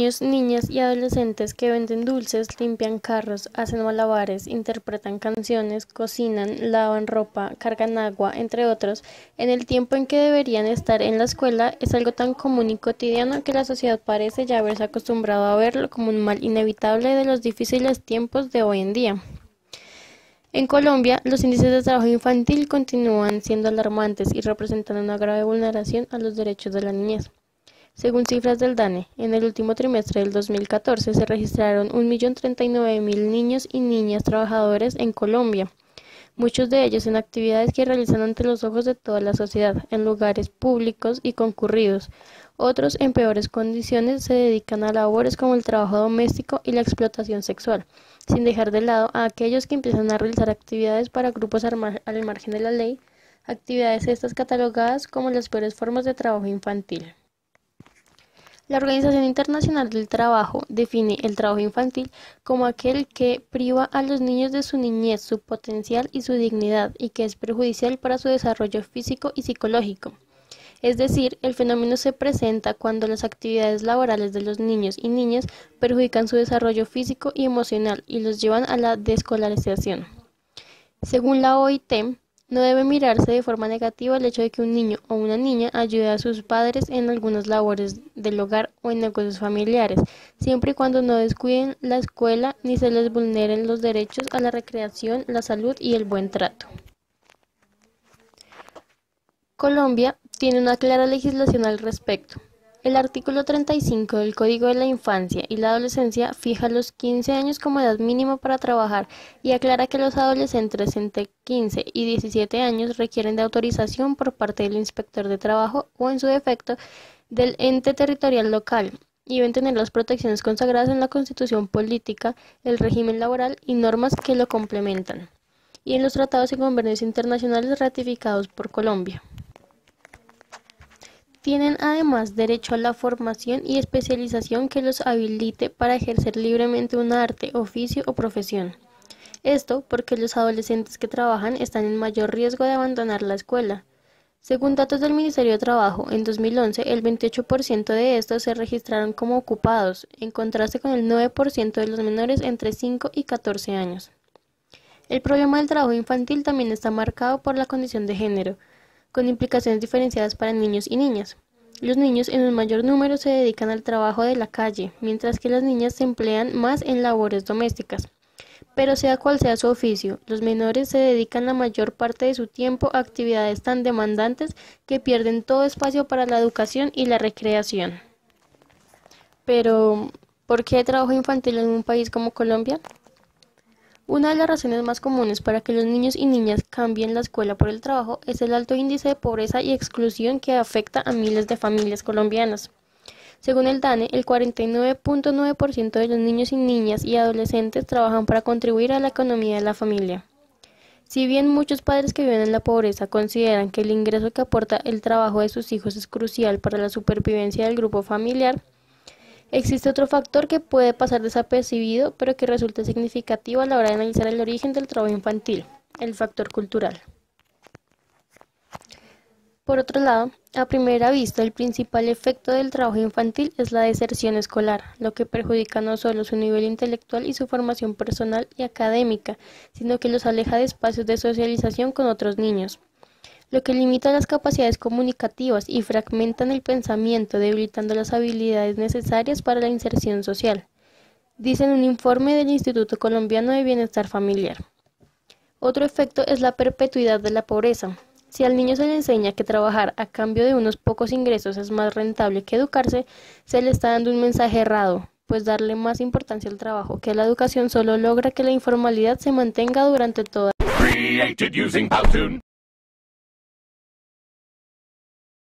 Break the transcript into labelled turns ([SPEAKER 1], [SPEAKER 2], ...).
[SPEAKER 1] niños, niñas y adolescentes que venden dulces, limpian carros, hacen malabares, interpretan canciones, cocinan, lavan ropa, cargan agua, entre otros, en el tiempo en que deberían estar en la escuela, es algo tan común y cotidiano que la sociedad parece ya haberse acostumbrado a verlo como un mal inevitable de los difíciles tiempos de hoy en día. En Colombia, los índices de trabajo infantil continúan siendo alarmantes y representan una grave vulneración a los derechos de la niñez. Según cifras del DANE, en el último trimestre del 2014 se registraron 1.039.000 niños y niñas trabajadores en Colombia, muchos de ellos en actividades que realizan ante los ojos de toda la sociedad, en lugares públicos y concurridos. Otros, en peores condiciones, se dedican a labores como el trabajo doméstico y la explotación sexual, sin dejar de lado a aquellos que empiezan a realizar actividades para grupos al margen de la ley, actividades estas catalogadas como las peores formas de trabajo infantil. La Organización Internacional del Trabajo define el trabajo infantil como aquel que priva a los niños de su niñez, su potencial y su dignidad, y que es perjudicial para su desarrollo físico y psicológico. Es decir, el fenómeno se presenta cuando las actividades laborales de los niños y niñas perjudican su desarrollo físico y emocional y los llevan a la desescolarización. Según la OIT, no debe mirarse de forma negativa el hecho de que un niño o una niña ayude a sus padres en algunas labores del hogar o en negocios familiares, siempre y cuando no descuiden la escuela ni se les vulneren los derechos a la recreación, la salud y el buen trato. Colombia tiene una clara legislación al respecto. El artículo 35 del Código de la Infancia y la Adolescencia fija los 15 años como edad mínima para trabajar y aclara que los adolescentes entre 15 y 17 años requieren de autorización por parte del inspector de trabajo o, en su defecto, del ente territorial local y deben tener las protecciones consagradas en la Constitución Política, el régimen laboral y normas que lo complementan, y en los tratados y convenios internacionales ratificados por Colombia. Tienen además derecho a la formación y especialización que los habilite para ejercer libremente un arte, oficio o profesión. Esto porque los adolescentes que trabajan están en mayor riesgo de abandonar la escuela. Según datos del Ministerio de Trabajo, en 2011 el 28% de estos se registraron como ocupados, en contraste con el 9% de los menores entre 5 y 14 años. El problema del trabajo infantil también está marcado por la condición de género, con implicaciones diferenciadas para niños y niñas. Los niños en un mayor número se dedican al trabajo de la calle, mientras que las niñas se emplean más en labores domésticas. Pero sea cual sea su oficio, los menores se dedican la mayor parte de su tiempo a actividades tan demandantes que pierden todo espacio para la educación y la recreación. Pero, ¿por qué hay trabajo infantil en un país como Colombia? Una de las razones más comunes para que los niños y niñas cambien la escuela por el trabajo es el alto índice de pobreza y exclusión que afecta a miles de familias colombianas. Según el DANE, el 49.9% de los niños y niñas y adolescentes trabajan para contribuir a la economía de la familia. Si bien muchos padres que viven en la pobreza consideran que el ingreso que aporta el trabajo de sus hijos es crucial para la supervivencia del grupo familiar, existe otro factor que puede pasar desapercibido, pero que resulta significativo a la hora de analizar el origen del trabajo infantil, el factor cultural. Por otro lado, a primera vista, el principal efecto del trabajo infantil es la deserción escolar, lo que perjudica no solo su nivel intelectual y su formación personal y académica, sino que los aleja de espacios de socialización con otros niños, lo que limita las capacidades comunicativas y fragmentan el pensamiento, debilitando las habilidades necesarias para la inserción social, dice en un informe del Instituto Colombiano de Bienestar Familiar. Otro efecto es la perpetuidad de la pobreza. Si al niño se le enseña que trabajar a cambio de unos pocos ingresos es más rentable que educarse, se le está dando un mensaje errado, pues darle más importancia al trabajo que a la educación solo logra que la informalidad se mantenga durante toda